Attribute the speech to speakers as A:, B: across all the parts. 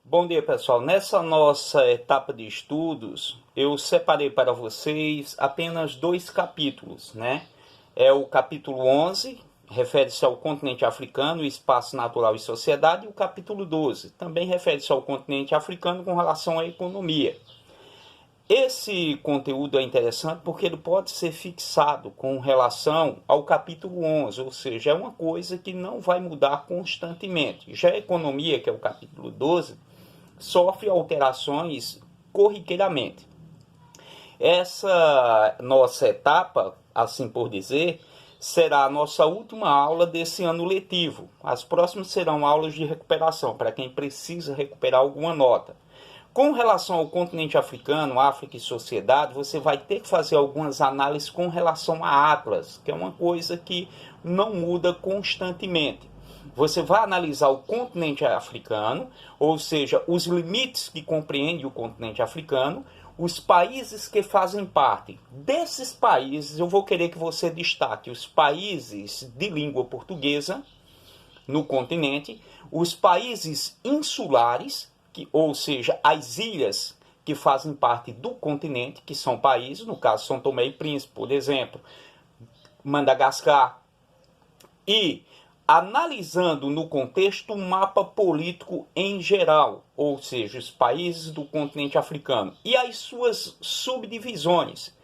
A: Bom dia, pessoal. Nessa nossa etapa de estudos, eu separei para vocês apenas dois capítulos, né? É o capítulo 11, refere-se ao continente africano, espaço natural e sociedade, e o capítulo 12, também refere-se ao continente africano com relação à economia. Esse conteúdo é interessante porque ele pode ser fixado com relação ao capítulo 11, ou seja, é uma coisa que não vai mudar constantemente. Já a economia, que é o capítulo 12, sofre alterações corriqueiramente. Essa nossa etapa, assim por dizer, será a nossa última aula desse ano letivo. As próximas serão aulas de recuperação, para quem precisa recuperar alguma nota. Com relação ao continente africano, África e sociedade, você vai ter que fazer algumas análises com relação a Atlas, que é uma coisa que não muda constantemente. Você vai analisar o continente africano, ou seja, os limites que compreende o continente africano, os países que fazem parte. Desses países, eu vou querer que você destaque os países de língua portuguesa no continente, os países insulares, ou seja, as ilhas que fazem parte do continente, que são países, no caso São Tomé e Príncipe, por exemplo, Madagascar, e analisando no contexto o mapa político em geral, ou seja, os países do continente africano e as suas subdivisões.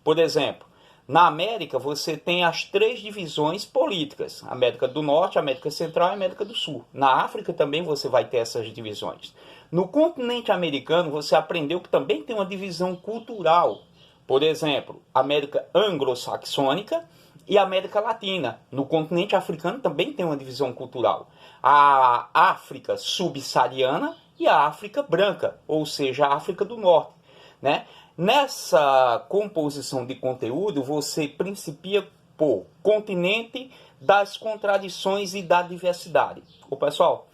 A: Por exemplo, na América você tem as três divisões políticas: América do Norte, América Central e América do Sul. Na África também você vai ter essas divisões. No continente americano você aprendeu que também tem uma divisão cultural. Por exemplo, América anglo-saxônica e América Latina. No continente africano também tem uma divisão cultural. A África subsaariana e a África branca, ou seja, a África do Norte, né? Nessa composição de conteúdo, você principia por continente das contradições e da diversidade. Ô, pessoal,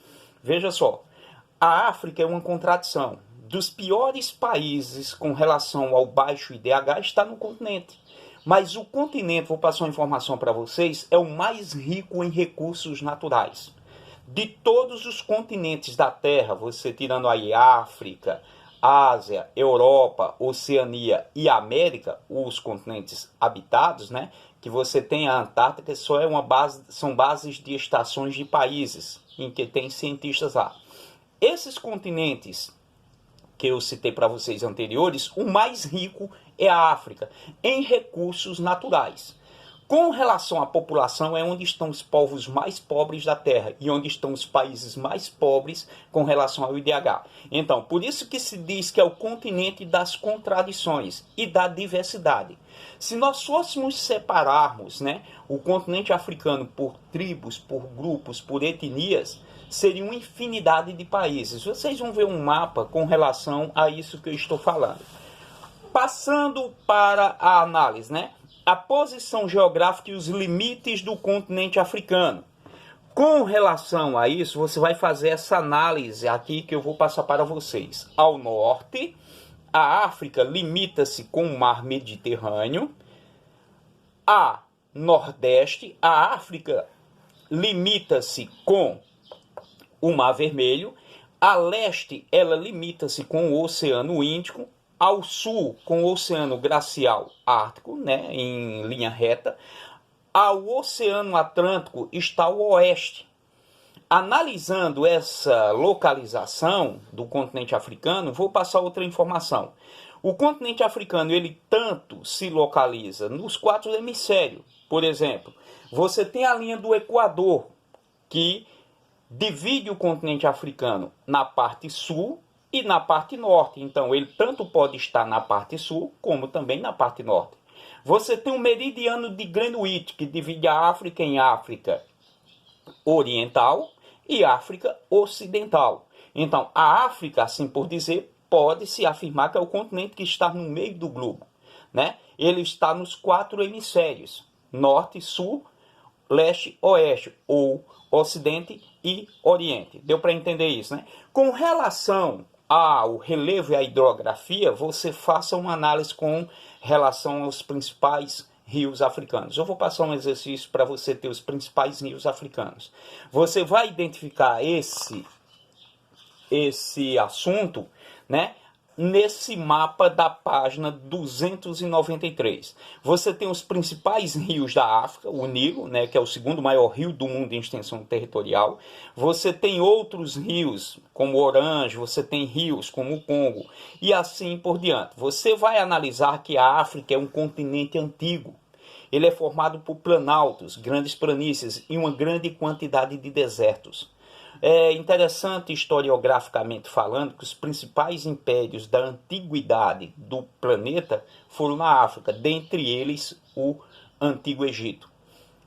A: veja só, a África é uma contradição. Dos piores países com relação ao baixo IDH está no continente. Mas o continente, vou passar uma informação para vocês, é o mais rico em recursos naturais. De todos os continentes da Terra, você tirando aí África, Ásia, Europa, Oceania e América, os continentes habitados, né? Que você tem a Antártica, só é uma base, são bases de estações de países, em que tem cientistas lá. Esses continentes que eu citei para vocês anteriores, o mais rico é a África, em recursos naturais. Com relação à população, é onde estão os povos mais pobres da Terra e onde estão os países mais pobres com relação ao IDH. Então, por isso que se diz que é o continente das contradições e da diversidade. Se nós fôssemos separarmos, né, o continente africano por tribos, por grupos, por etnias, seria uma infinidade de países. Vocês vão ver um mapa com relação a isso que eu estou falando. Passando para a análise, né? A posição geográfica e os limites do continente africano. Com relação a isso, você vai fazer essa análise aqui que eu vou passar para vocês. Ao norte, a África limita-se com o mar Mediterrâneo. A nordeste, a África limita-se com o Mar Vermelho. A leste, ela limita-se com o Oceano Índico. Ao sul, com o Oceano Glacial Ártico, né, em linha reta. Ao Oceano Atlântico está o oeste. Analisando essa localização do continente africano, vou passar outra informação. O continente africano, ele tanto se localiza nos 4 hemisférios. Por exemplo, você tem a linha do Equador, que divide o continente africano na parte sul e na parte norte. Então, ele tanto pode estar na parte sul, como também na parte norte. Você tem o meridiano de Greenwich, que divide a África em África Oriental e África Ocidental. Então, a África, assim por dizer, pode-se afirmar que é o continente que está no meio do globo, né? Ele está nos 4 hemisférios, norte, sul, leste, oeste, ou ocidente e oriente. Deu para entender isso, né? Com relação ao relevo e à hidrografia, você faça uma análise com relação aos principais rios africanos. Eu vou passar um exercício para você ter os principais rios africanos. Você vai identificar esse esse assunto, né, nesse mapa da página 293. Você tem os principais rios da África, o Nilo, né, que é o segundo maior rio do mundo em extensão territorial. Você tem outros rios, como o Orange, você tem rios como o Congo, e assim por diante. Você vai analisar que a África é um continente antigo. Ele é formado por planaltos, grandes planícies e uma grande quantidade de desertos. É interessante historiograficamente falando que os principais impérios da antiguidade do planeta foram na África, dentre eles o Antigo Egito.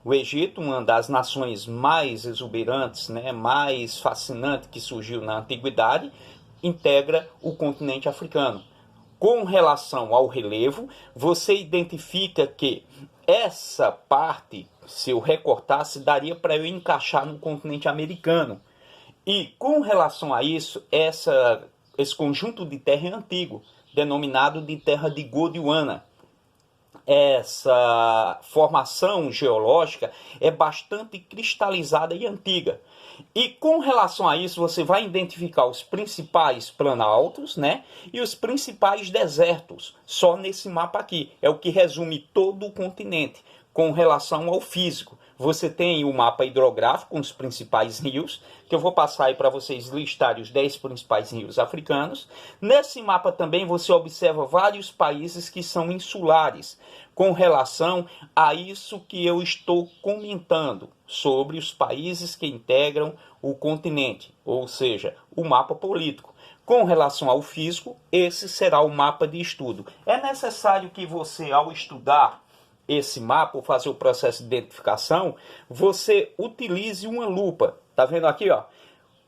A: O Egito, uma das nações mais exuberantes, né, mais fascinante que surgiu na antiguidade, integra o continente africano. Com relação ao relevo, você identifica que essa parte, se eu recortasse, daria para eu encaixar no continente americano. E com relação a isso, esse conjunto de terra é antigo, denominado de terra de Gondwana. Essa formação geológica é bastante cristalizada e antiga. E com relação a isso, você vai identificar os principais planaltos, né, e os principais desertos, só nesse mapa aqui. É o que resume todo o continente com relação ao físico. Você tem o mapa hidrográfico com os principais rios, que eu vou passar aí para vocês listarem os 10 principais rios africanos. Nesse mapa também você observa vários países que são insulares, com relação a isso que eu estou comentando, sobre os países que integram o continente, ou seja, o mapa político. Com relação ao físico, esse será o mapa de estudo. É necessário que você, ao estudar esse mapa, ou fazer o processo de identificação, você utilize uma lupa. Tá vendo aqui, ó?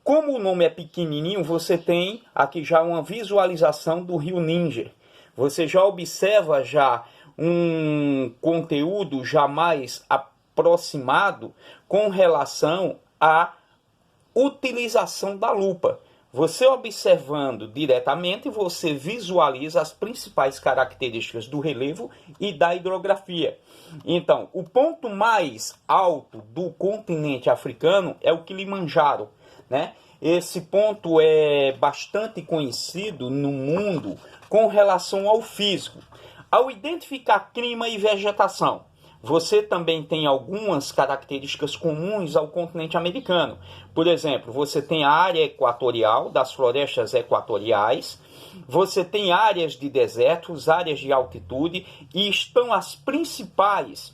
A: Como o nome é pequenininho, você tem aqui já uma visualização do rio Níger. Você já observa já um conteúdo já mais aproximado com relação à utilização da lupa. Você observando diretamente, você visualiza as principais características do relevo e da hidrografia. Então, o ponto mais alto do continente africano é o Kilimanjaro, né? Esse ponto é bastante conhecido no mundo com relação ao físico. Ao identificar clima e vegetação, você também tem algumas características comuns ao continente americano. Por exemplo, você tem a área equatorial, das florestas equatoriais, você tem áreas de desertos, áreas de altitude, e estão as principais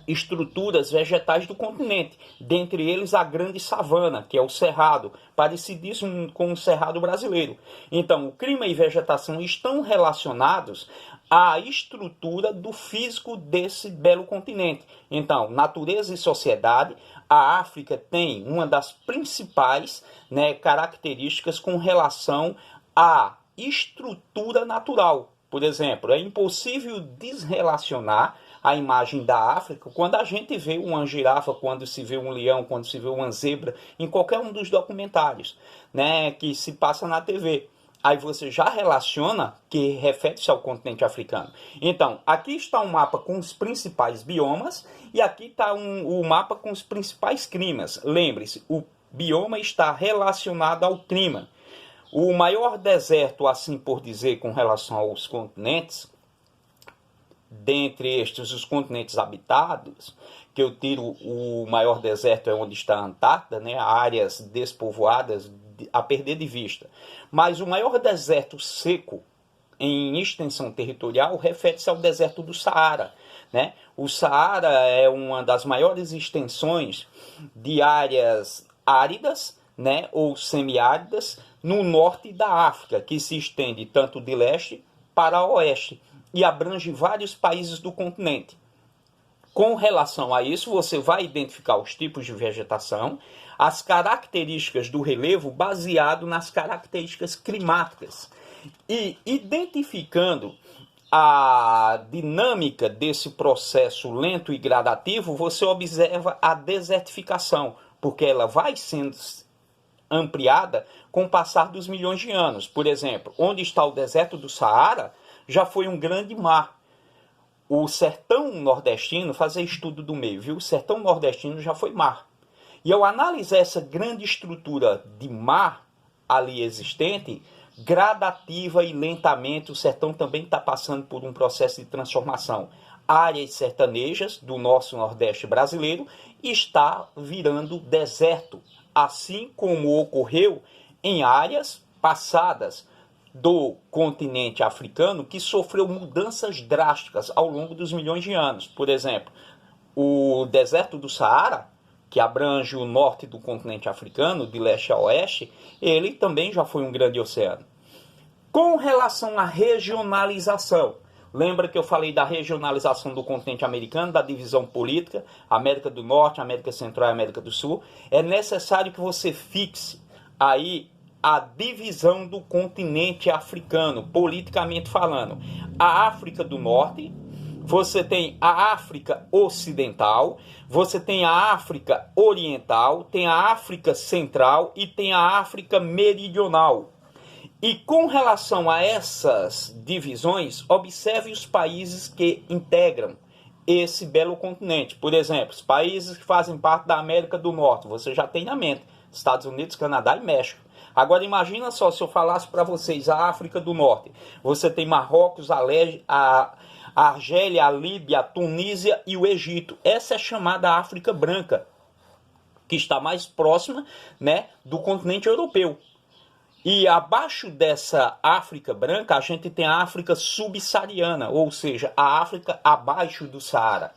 A: estruturas vegetais do continente, dentre eles a grande savana, que é o cerrado, parecidíssimo com o cerrado brasileiro. Então, o clima e vegetação estão relacionados à estrutura do físico desse belo continente. Então, natureza e sociedade, a África tem uma das principais, né, características com relação à estrutura natural. Por exemplo, é impossível desrelacionar a imagem da África quando a gente vê uma girafa, quando se vê um leão, quando se vê uma zebra, em qualquer um dos documentários, né, que se passa na TV. Aí você já relaciona que refere-se ao continente africano. Então, aqui está um mapa com os principais biomas e aqui está o mapa com os principais climas. Lembre-se, o bioma está relacionado ao clima. O maior deserto, assim por dizer, com relação aos continentes, dentre estes, os continentes habitados, que eu tiro o maior deserto é onde está a Antártida, né, áreas despovoadas a perder de vista. Mas o maior deserto seco em extensão territorial refere-se ao deserto do Saara, né? O Saara é uma das maiores extensões de áreas áridas, né, ou semiáridas no norte da África, que se estende tanto de leste para oeste e abrange vários países do continente. Com relação a isso, você vai identificar os tipos de vegetação, as características do relevo baseado nas características climáticas. E identificando a dinâmica desse processo lento e gradativo, você observa a desertificação, porque ela vai sendo ampliada com o passar dos milhões de anos. Por exemplo, onde está o deserto do Saara, já foi um grande mar. O sertão nordestino, fazer estudo do meio, viu? O sertão nordestino já foi mar. E ao analisar essa grande estrutura de mar, ali existente, gradativa e lentamente o sertão também está passando por um processo de transformação. Áreas sertanejas do nosso Nordeste brasileiro está virando deserto, assim como ocorreu em áreas passadas do continente africano que sofreu mudanças drásticas ao longo dos milhões de anos. Por exemplo, o deserto do Saara, que abrange o norte do continente africano, de leste a oeste, ele também já foi um grande oceano. Com relação à regionalização, lembra que eu falei da regionalização do continente americano, da divisão política, América do Norte, América Central e América do Sul? É necessário que você fixe aí a divisão do continente africano, politicamente falando. A África do Norte, você tem a África Ocidental, você tem a África Oriental, tem a África Central e tem a África Meridional. E com relação a essas divisões, observe os países que integram esse belo continente. Por exemplo, os países que fazem parte da América do Norte, você já tem na mente, Estados Unidos, Canadá e México. Agora imagina só se eu falasse para vocês a África do Norte. Você tem Marrocos, a Argélia, a Líbia, a Tunísia e o Egito. Essa é chamada África Branca, que está mais próxima, né, do continente europeu. E abaixo dessa África Branca, a gente tem a África subsaariana, ou seja, a África abaixo do Saara.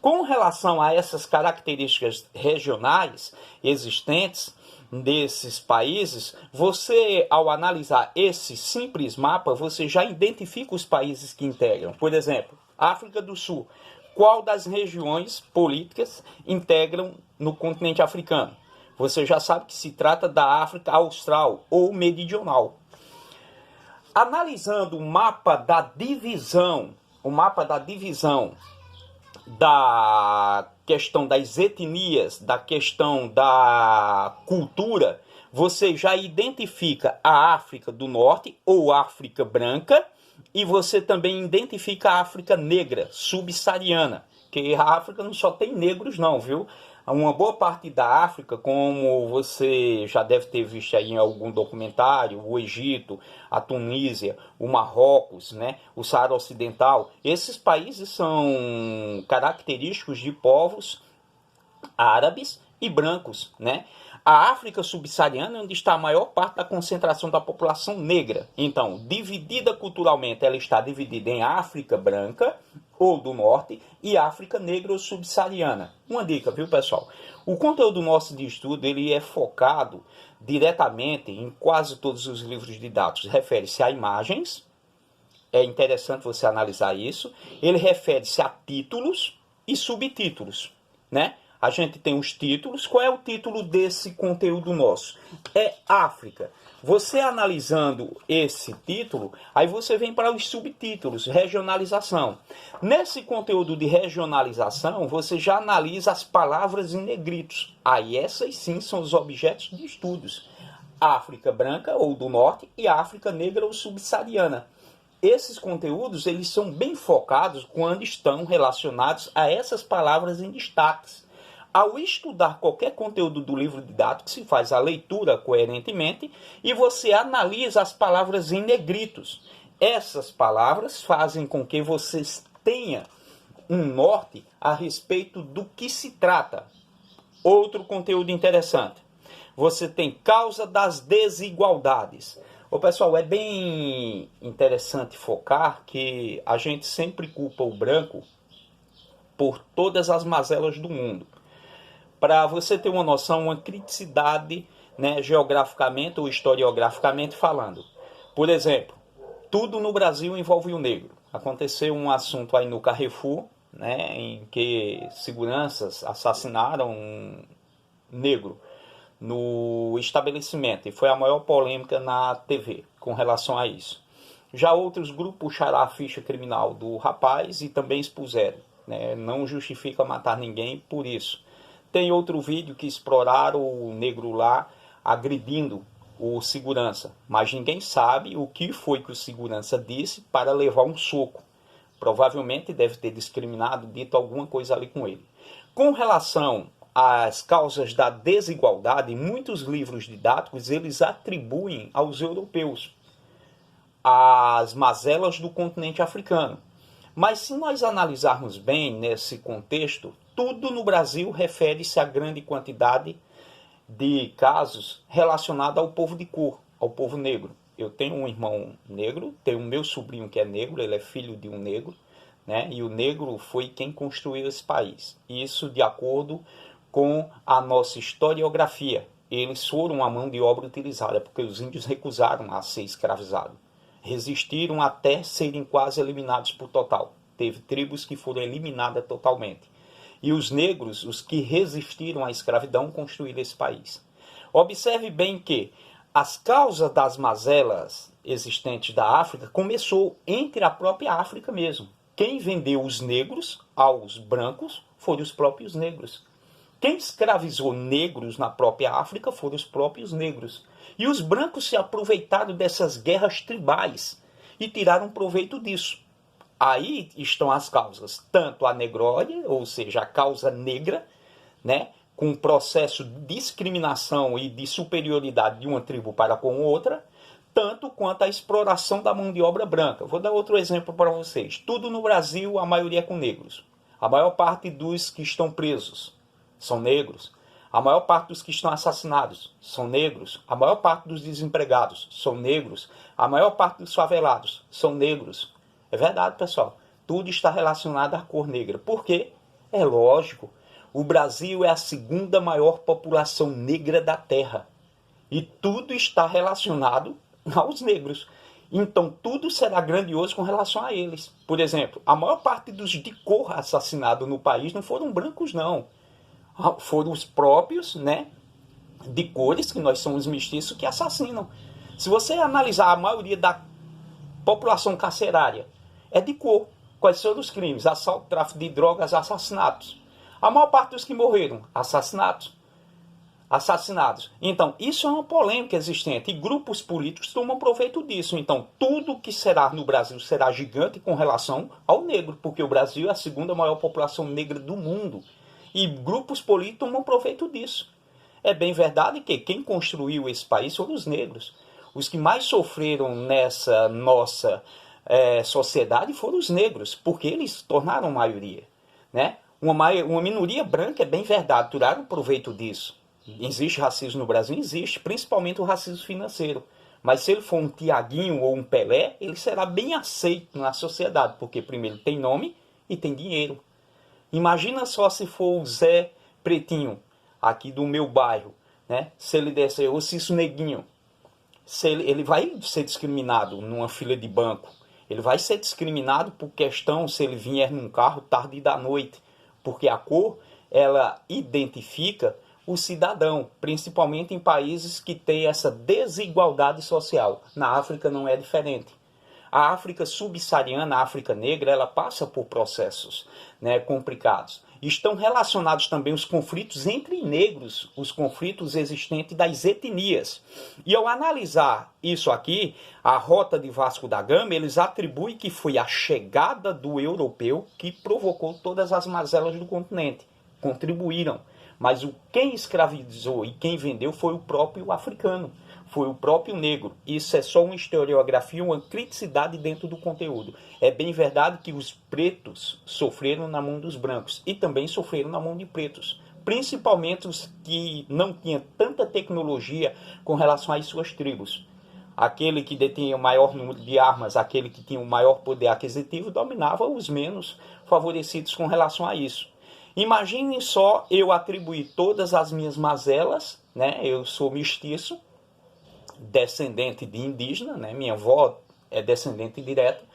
A: Com relação a essas características regionais existentes desses países, você, ao analisar esse simples mapa, você já identifica os países que integram. Por exemplo, África do Sul. Qual das regiões políticas integram no continente africano? Você já sabe que se trata da África Austral ou Meridional. Analisando o mapa da divisão da questão das etnias, da questão da cultura, você já identifica a África do Norte ou África Branca e você também identifica a África Negra, subsaariana, que a África não só tem negros não, viu? Uma boa parte da África, como você já deve ter visto aí em algum documentário, o Egito, a Tunísia, o Marrocos, né, o Saara Ocidental, esses países são característicos de povos árabes e brancos, né? A África subsaariana é onde está a maior parte da concentração da população negra. Então, dividida culturalmente, ela está dividida em África branca ou do norte e África negra ou subsaariana. Uma dica, viu, pessoal? O conteúdo nosso de estudo ele é focado diretamente em quase todos os livros didáticos. Refere-se a imagens, é interessante você analisar isso. Ele refere-se a títulos e subtítulos, né? A gente tem os títulos. Qual é o título desse conteúdo nosso? É África. Você analisando esse título, aí você vem para os subtítulos, regionalização. Nesse conteúdo de regionalização, você já analisa as palavras em negritos. Aí essas sim são os objetos de estudos. África branca ou do norte e África negra ou subsaariana. Esses conteúdos eles são bem focados quando estão relacionados a essas palavras em destaques. Ao estudar qualquer conteúdo do livro didático, se faz a leitura coerentemente e você analisa as palavras em negritos. Essas palavras fazem com que você tenha um norte a respeito do que se trata. Outro conteúdo interessante. Você tem causa das desigualdades. Ô, pessoal, é bem interessante focar que a gente sempre culpa o branco por todas as mazelas do mundo. Para você ter uma noção, uma criticidade, né, geograficamente ou historiograficamente falando. Por exemplo, tudo no Brasil envolve o negro. Aconteceu um assunto aí no Carrefour, né, em que seguranças assassinaram um negro no estabelecimento. E foi a maior polêmica na TV com relação a isso. Já outros grupos puxaram a ficha criminal do rapaz e também expuseram. Né, não justifica matar ninguém por isso. Tem outro vídeo que exploraram o negro lá agredindo o segurança. Mas ninguém sabe o que foi que o segurança disse para levar um soco. Provavelmente deve ter discriminado, dito alguma coisa ali com ele. Com relação as causas da desigualdade, muitos livros didáticos eles atribuem aos europeus as mazelas do continente africano. Mas se nós analisarmos bem nesse contexto, tudo no Brasil refere-se à grande quantidade de casos relacionados ao povo de cor, ao povo negro. Eu tenho um irmão negro, tenho o meu sobrinho que é negro, ele é filho de um negro, né? E o negro foi quem construiu esse país. Isso de acordo com a nossa historiografia. Eles foram a mão de obra utilizada, porque os índios recusaram a ser escravizados. Resistiram até serem quase eliminados por total. Teve tribos que foram eliminadas totalmente. E os negros, os que resistiram à escravidão, construíram esse país. Observe bem que as causas das mazelas existentes da África começou entre a própria África mesmo. Quem vendeu os negros aos brancos foram os próprios negros. Quem escravizou negros na própria África foram os próprios negros. E os brancos se aproveitaram dessas guerras tribais e tiraram proveito disso. Aí estão as causas, tanto a negróide, ou seja, a causa negra, né, com o processo de discriminação e de superioridade de uma tribo para com outra, tanto quanto a exploração da mão de obra branca. Vou dar outro exemplo para vocês. Tudo no Brasil, a maioria é com negros. A maior parte dos que estão presos são negros. A maior parte dos que estão assassinados são negros. A maior parte dos desempregados são negros. A maior parte dos favelados são negros. É verdade, pessoal. Tudo está relacionado à cor negra. Por quê? É lógico. O Brasil é a segunda maior população negra da Terra. E tudo está relacionado aos negros. Então, tudo será grandioso com relação a eles. Por exemplo, a maior parte dos de cor assassinados no país não foram brancos, não. Foram os próprios, né, de cores, que nós somos mestiços, que assassinam. Se você analisar a maioria da população carcerária, é de cor. Quais foram os crimes? Assalto, tráfico de drogas, assassinatos. A maior parte dos que morreram, assassinados. Então, isso é uma polêmica existente e grupos políticos tomam proveito disso. Então, tudo que será no Brasil será gigante com relação ao negro, porque o Brasil é a segunda maior população negra do mundo. E grupos políticos tomam proveito disso. É bem verdade que quem construiu esse país foram os negros. Os que mais sofreram nessa nossa sociedade foram os negros, porque eles tornaram maioria, né? Uma minoria branca, é bem verdade, tiraram proveito disso. Existe racismo no Brasil? Existe, principalmente o racismo financeiro. Mas se ele for um Tiaguinho ou um Pelé, ele será bem aceito na sociedade, porque primeiro tem nome e tem dinheiro. Imagina só se for o Zé Pretinho, aqui do meu bairro, né? Se ele descer, ou Cício Neguinho, ele vai ser discriminado numa fila de banco. Ele vai ser discriminado por questão se ele vier num carro tarde da noite, porque a cor, ela identifica o cidadão, principalmente em países que têm essa desigualdade social. Na África não é diferente. A África subsaariana, a África negra, ela passa por processos, né, complicados. Estão relacionados também os conflitos entre negros, os conflitos existentes das etnias. E ao analisar isso aqui, a rota de Vasco da Gama, eles atribuem que foi a chegada do europeu que provocou todas as mazelas do continente. Contribuíram. Mas quem escravizou e quem vendeu foi o próprio africano. Foi o próprio negro. Isso é só uma historiografia, uma criticidade dentro do conteúdo. É bem verdade que os pretos sofreram na mão dos brancos e também sofreram na mão de pretos. Principalmente os que não tinham tanta tecnologia com relação às suas tribos. Aquele que detinha o maior número de armas, aquele que tinha o maior poder aquisitivo, dominava os menos favorecidos com relação a isso. Imaginem só eu atribuir todas as minhas mazelas, né? Eu sou mestiço, descendente de indígena, né? Minha avó é descendente direta,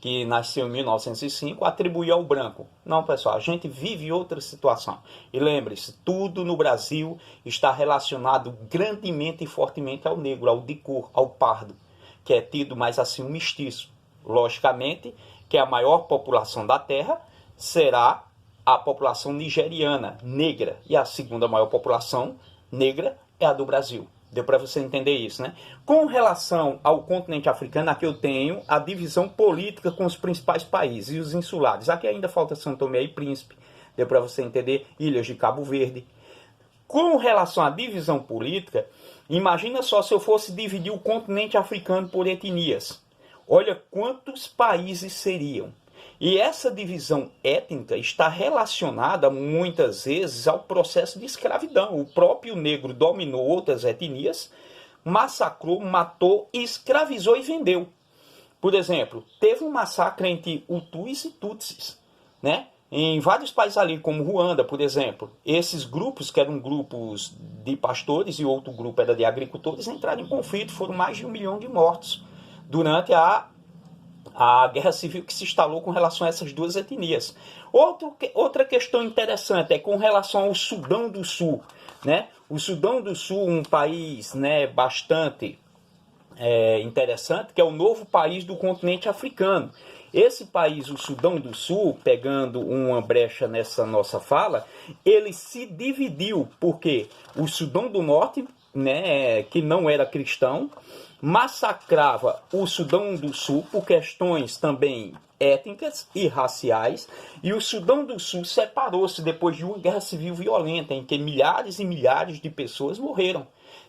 A: que nasceu em 1905, atribuir ao branco. Não, pessoal, a gente vive outra situação. E lembre-se, tudo no Brasil está relacionado grandemente e fortemente ao negro, ao de cor, ao pardo, que é tido mais assim um mestiço. Logicamente, que a maior população da Terra será a população nigeriana, negra, e a segunda maior população negra é a do Brasil. Deu para você entender isso, né? Com relação ao continente africano, aqui eu tenho a divisão política com os principais países e os insulares. Aqui ainda falta São Tomé e Príncipe. Deu para você entender ilhas de Cabo Verde. Com relação à divisão política, imagina só se eu fosse dividir o continente africano por etnias. Olha quantos países seriam. E essa divisão étnica está relacionada muitas vezes ao processo de escravidão. O próprio negro dominou outras etnias, massacrou, matou, escravizou e vendeu. Por exemplo, teve um massacre entre Hutus e Tutsis, né? Em vários países ali, como Ruanda, por exemplo, esses grupos, que eram grupos de pastores e outro grupo era de agricultores, entraram em conflito, foram mais de 1 milhão de mortos durante a guerra civil que se instalou com relação a essas duas etnias. Outra questão interessante é com relação ao Sudão do Sul, né? O Sudão do Sul, um país, né, bastante interessante, que é o novo país do continente africano. Esse país, o Sudão do Sul, pegando uma brecha nessa nossa fala, ele se dividiu, porque o Sudão do Norte, né, que não era cristão, massacrava o Sudão do Sul por questões também étnicas e raciais, e o Sudão do Sul separou-se depois de uma guerra civil violenta, em que milhares e milhares de pessoas morreram.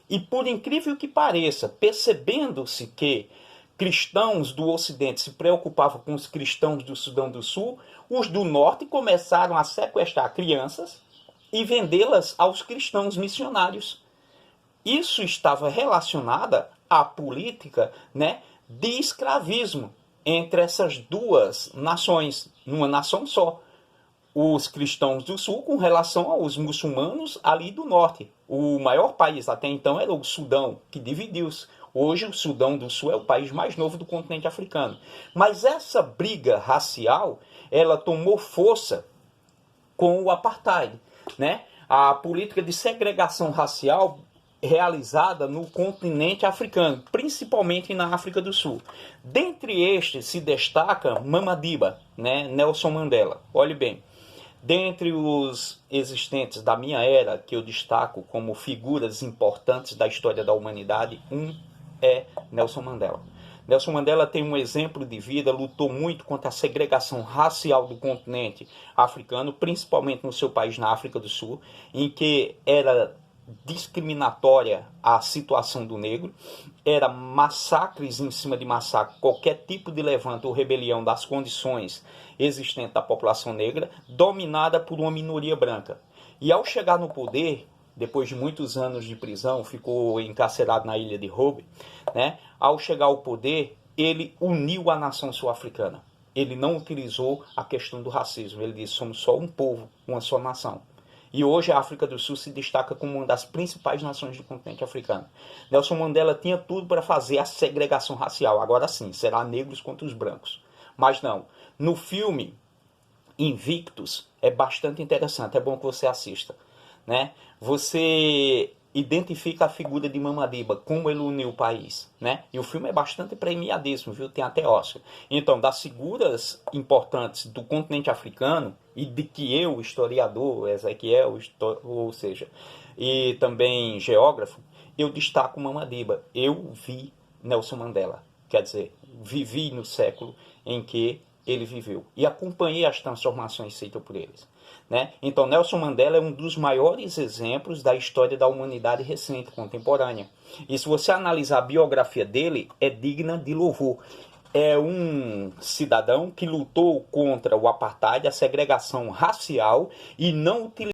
A: E por incrível que pareça, percebendo-se que cristãos do Ocidente se preocupavam com os cristãos do Sudão do Sul, os do Norte começaram a sequestrar crianças e vendê-las aos cristãos missionários. Isso estava relacionado à política, né, de escravismo entre essas duas nações, numa nação só. Os cristãos do Sul com relação aos muçulmanos ali do Norte. O maior país até então era o Sudão, que dividiu-se. Hoje o Sudão do Sul é o país mais novo do continente africano. Mas essa briga racial, ela tomou força com o apartheid, né? A política de segregação racial realizada no continente africano, principalmente na África do Sul. Dentre estes se destaca Madiba, né? Nelson Mandela. Olhe bem, dentre os existentes da minha era, que eu destaco como figuras importantes da história da humanidade, é Nelson Mandela. Nelson Mandela tem um exemplo de vida, lutou muito contra a segregação racial do continente africano, principalmente no seu país, na África do Sul, em que era discriminatória a situação do negro, era massacres em cima de massacre, qualquer tipo de levante ou rebelião das condições existentes da população negra, dominada por uma minoria branca. E ao chegar no poder, depois de muitos anos de prisão, ficou encarcerado na ilha de Robe, né? Ao chegar ao poder, ele uniu a nação sul-africana. Ele não utilizou a questão do racismo, ele disse, somos só um povo, uma só nação. E hoje a África do Sul se destaca como uma das principais nações do continente africano. Nelson Mandela tinha tudo para fazer a segregação racial. Agora sim, será negros contra os brancos. Mas não. No filme Invictus, é bastante interessante, é bom que você assista, né? Você identifica a figura de Madiba, como ele uniu o país, né? E o filme é bastante premiadíssimo, viu? Tem até Oscar. Então, das figuras importantes do continente africano, e de que eu, historiador, Ezequiel, ou seja, e também geógrafo, eu destaco Madiba. Eu vi Nelson Mandela, quer dizer, vivi no século em que ele viveu e acompanhei as transformações feitas por eles, né? Então Nelson Mandela é um dos maiores exemplos da história da humanidade recente, contemporânea. E se você analisar a biografia dele, é digna de louvor. É um cidadão que lutou contra o apartheid, a segregação racial, e não utilizou